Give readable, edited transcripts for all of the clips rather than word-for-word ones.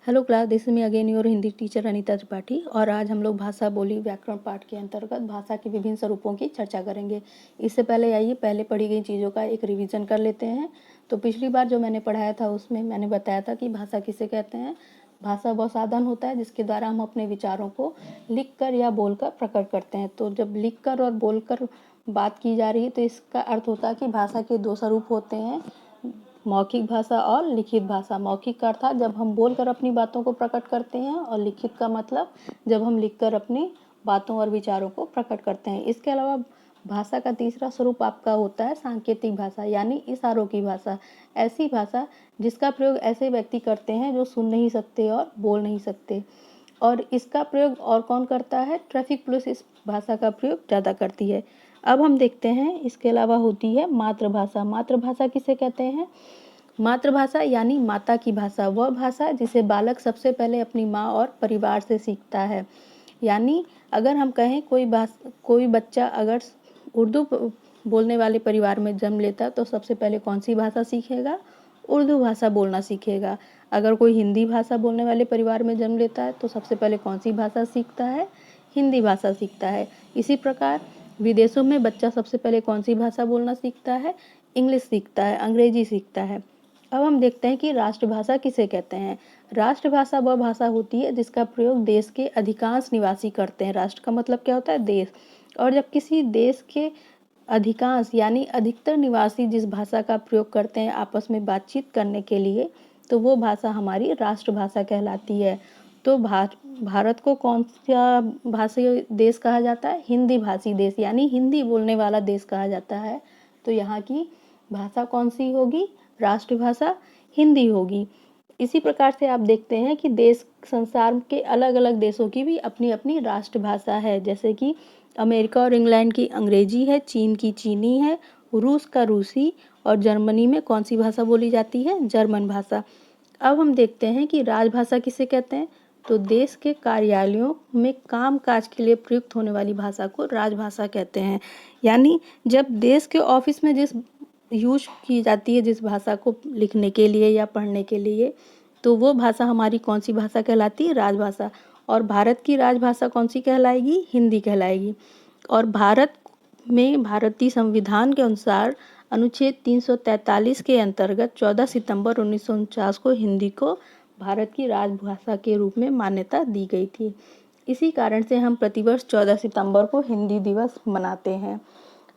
Hello class, this is me again your Hindi teacher Anita Tripathi. और आज हम लोग भाषा बोली व्याकरण पाठ के अंतर्गत भाषा के विभिन्न स्वरूपों की चर्चा करेंगे। इससे पहले आइए पहले पढ़ी गई चीज़ों का एक रिवीजन कर लेते हैं। तो पिछली बार जो मैंने पढ़ाया था उसमें मैंने बताया था कि भाषा किसे कहते हैं। भाषा वह साधन होता है जिसके द्वारा हम अपने विचारों को लिखकर या बोलकर प्रकट करते हैं। तो जब लिखकर और बोलकर बात की जा रही है तो इसका अर्थ होता है कि भाषा के दो स्वरूप होते हैं, मौखिक भाषा और लिखित भाषा। मौखिक का अर्थ जब हम बोलकर अपनी बातों को प्रकट करते हैं और लिखित का मतलब जब हम लिखकर अपनी बातों और विचारों को प्रकट करते हैं। इसके अलावा भाषा का तीसरा स्वरूप आपका होता है सांकेतिक भाषा, यानी इशारों की भाषा। ऐसी भाषा जिसका प्रयोग ऐसे व्यक्ति करते हैं जो सुन नहीं सकते और बोल नहीं सकते। और इसका प्रयोग और कौन करता है? ट्रैफिक पुलिस इस भाषा का प्रयोग ज़्यादा करती है। अब हम देखते हैं इसके अलावा होती है मातृभाषा। मातृभाषा किसे कहते हैं? मातृभाषा यानी माता की भाषा, वह भाषा जिसे बालक सबसे पहले अपनी माँ और परिवार से सीखता है। यानी अगर हम कहें कोई बच्चा अगर उर्दू बोलने वाले परिवार में जन्म लेता है तो सबसे पहले कौन सी भाषा सीखेगा? उर्दू भाषा बोलना सीखेगा। अगर कोई हिंदी भाषा बोलने वाले परिवार में जन्म लेता है तो सबसे पहले कौन सी भाषा सीखता है? हिंदी भाषा सीखता है। इसी प्रकार विदेशों में बच्चा सबसे पहले कौन सी भाषा बोलना सीखता है? इंग्लिश सीखता है, अंग्रेजी सीखता है। अब हम देखते हैं कि राष्ट्रभाषा किसे कहते हैं। राष्ट्रभाषा वह भाषा होती है जिसका प्रयोग देश के अधिकांश निवासी करते हैं। राष्ट्र का मतलब क्या होता है? देश। और जब किसी देश के अधिकांश यानी अधिकतर निवासी जिस भाषा का प्रयोग करते हैं आपस में बातचीत करने के लिए, तो वो भाषा हमारी राष्ट्रभाषा कहलाती है। तो भारत को कौन सा भाषी देश कहा जाता है? हिंदी भाषी देश, यानी हिंदी बोलने वाला देश कहा जाता है। तो यहाँ की भाषा कौन सी होगी? राष्ट्रभाषा हिंदी होगी। इसी प्रकार से आप देखते हैं कि देश संसार के अलग अलग देशों की भी अपनी अपनी राष्ट्रभाषा है। जैसे कि अमेरिका और इंग्लैंड की अंग्रेजी है, चीन की चीनी है, रूस का रूसी, और जर्मनी में कौन सी भाषा बोली जाती है? जर्मन भाषा। अब हम देखते हैं कि राजभाषा किसे कहते हैं। तो देश के कार्यालयों में काम काज के लिए प्रयुक्त होने वाली भाषा को राजभाषा कहते हैं। यानी जब देश के ऑफिस में जिस यूज की जाती है जिस भाषा को लिखने के लिए या पढ़ने के लिए, तो वो भाषा हमारी कौन सी भाषा कहलाती है? राजभाषा। और भारत की राजभाषा कौन सी कहलाएगी? हिंदी कहलाएगी। और भारत में भारतीय संविधान के अनुसार अनुच्छेद 343 के अंतर्गत 14 सितंबर 1949 को हिंदी को भारत की राजभाषा के रूप में मान्यता दी गई थी। इसी कारण से हम प्रतिवर्ष 14 सितंबर को हिंदी दिवस मनाते हैं।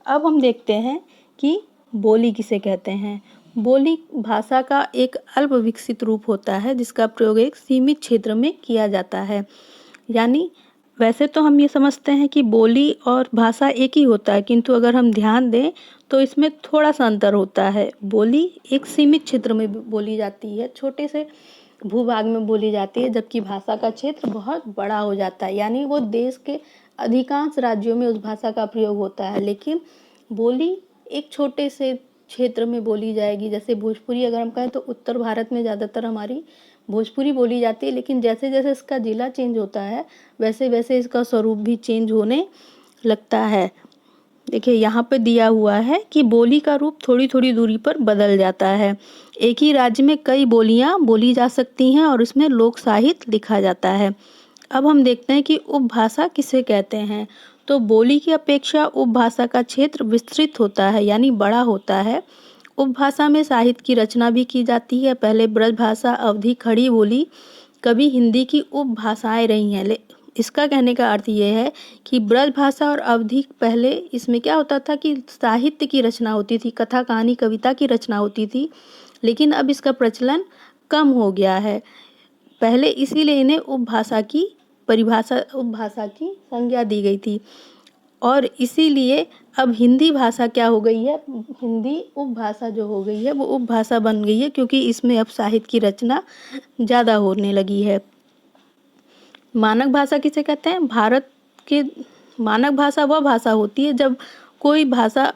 अब हम देखते हैं कि बोली किसे कहते हैं। बोली भाषा का एक अल्प विकसित रूप होता है जिसका प्रयोग एक सीमित क्षेत्र में किया जाता है। यानी वैसे तो हम ये समझते हैं कि बोली और भाषा एक ही होता है, किंतु अगर हम ध्यान दें तो इसमें थोड़ा सा अंतर होता है। बोली एक सीमित क्षेत्र में बोली जाती है, छोटे से भूभाग में बोली जाती है, जबकि भाषा का क्षेत्र बहुत बड़ा हो जाता है। यानी वो देश के अधिकांश राज्यों में उस भाषा का प्रयोग होता है, लेकिन बोली एक छोटे से क्षेत्र में बोली जाएगी। जैसे भोजपुरी अगर हम कहें तो उत्तर भारत में ज़्यादातर हमारी भोजपुरी बोली जाती है, लेकिन जैसे जैसे इसका जिला चेंज होता है वैसे वैसे इसका स्वरूप भी चेंज होने लगता है। देखिए यहाँ पे दिया हुआ है कि बोली का रूप थोड़ी थोड़ी दूरी पर बदल जाता है। एक ही राज्य में कई बोलियाँ बोली जा सकती हैं और इसमें लोक साहित्य लिखा जाता है। अब हम देखते हैं कि उपभाषा किसे कहते हैं। तो बोली की अपेक्षा उपभाषा का क्षेत्र विस्तृत होता है, यानी बड़ा होता है। उपभाषा में साहित्य की रचना भी की जाती है। पहले ब्रजभाषा, अवधी, खड़ी बोली कभी हिंदी की उपभाषाएं रही हैं। इसका कहने का अर्थ ये है कि ब्रजभाषा और अवधी पहले इसमें क्या होता था कि साहित्य की रचना होती थी, कथा कहानी कविता की रचना होती थी, लेकिन अब इसका प्रचलन कम हो गया है। पहले इसीलिए इन्हें उपभाषा की संज्ञा दी गई थी। और इसीलिए अब हिंदी भाषा क्या हो गई है? हिंदी उपभाषा जो हो गई है वो उपभाषा बन गई है, क्योंकि इसमें अब साहित्य की रचना ज़्यादा होने लगी है। मानक भाषा किसे कहते हैं? भारत के मानक भाषा वह भाषा होती है जब कोई भाषा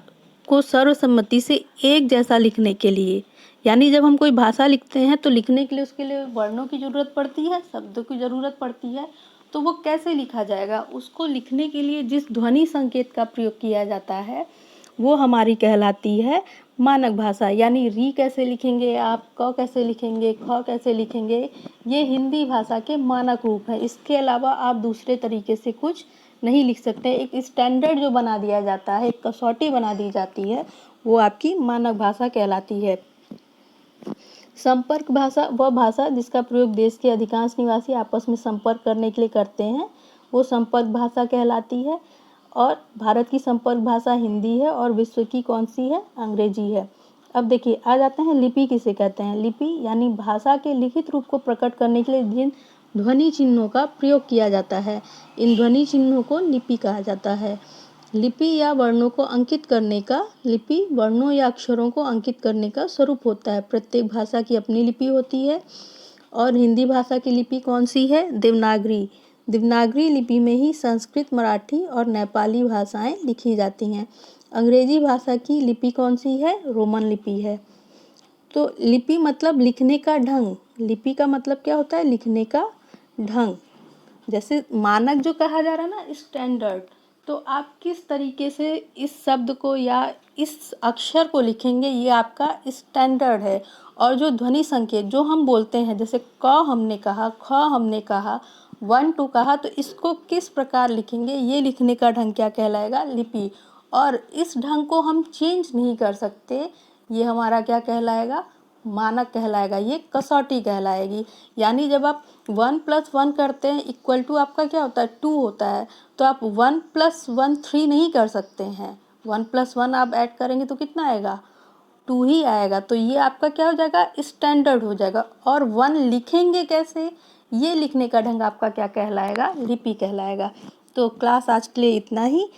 को सर्वसम्मति से एक जैसा लिखने के लिए, यानी जब हम कोई भाषा लिखते हैं तो लिखने के लिए उसके लिए वर्णों की ज़रूरत पड़ती है, शब्दों की ज़रूरत पड़ती है। तो वो कैसे लिखा जाएगा? उसको लिखने के लिए जिस ध्वनि संकेत का प्रयोग किया जाता है वो हमारी कहलाती है मानक भाषा, यानी री कैसे लिखेंगे आप, क कैसे लिखेंगे, ख कैसे लिखेंगे, ये हिंदी भाषा के मानक रूप हैं। इसके अलावा आप दूसरे तरीके से कुछ नहीं लिख सकते। एक स्टैंडर्ड जो बना दिया जाता है, एक कसौटी बना दी जाती है, वो आपकी मानक भाषा कहलाती है। संपर्क भाषा वह भाषा जिसका प्रयोग देश के अधिकांश निवासी आपस में संपर्क करने के लिए करते हैं, वो संपर्क भाषा कहलाती है। और भारत की संपर्क भाषा हिंदी है और विश्व की कौन सी है, अंग्रेजी है। अब देखिए आ जाते हैं लिपि किसे कहते हैं। लिपि यानी भाषा के लिखित रूप को प्रकट करने के लिए जिन ध्वनि चिन्हों का प्रयोग किया जाता है, इन ध्वनि चिन्हों को लिपि कहा जाता है। लिपि या वर्णों को अंकित करने का, लिपि वर्णों या अक्षरों को अंकित करने का स्वरूप होता है। प्रत्येक भाषा की अपनी लिपि होती है और हिंदी भाषा की लिपि कौन सी है, देवनागरी। देवनागरी लिपि में ही संस्कृत, मराठी और नेपाली भाषाएं लिखी जाती हैं। अंग्रेजी भाषा की लिपि कौन सी है, रोमन लिपि है। तो लिपि मतलब लिखने का ढंग, लिपि का मतलब क्या होता है, लिखने का ढंग। जैसे मानक जो कहा जा रहा है ना, स्टैंडर्ड, तो आप किस तरीके से इस शब्द को या इस अक्षर को लिखेंगे, ये आपका स्टैंडर्ड है। और जो ध्वनि संकेत जो हम बोलते हैं, जैसे क हमने कहा, ख हमने कहा, 1 2 कहा, तो इसको किस प्रकार लिखेंगे, ये लिखने का ढंग क्या कहलाएगा, लिपि। और इस ढंग को हम चेंज नहीं कर सकते, ये हमारा क्या कहलाएगा, मानक कहलाएगा, ये कसौटी कहलाएगी। यानी जब आप 1 + 1 करते हैं इक्वल टू आपका क्या होता है, 2 होता है। तो आप 1 + 1 3 नहीं कर सकते हैं। 1 + 1 आप ऐड करेंगे तो कितना आएगा, 2 ही आएगा। तो ये आपका क्या हो जाएगा, स्टैंडर्ड हो जाएगा। और 1 लिखेंगे कैसे, ये लिखने का ढंग आपका क्या कहलाएगा, लिपि कहलाएगा। तो क्लास आज के लिए इतना ही।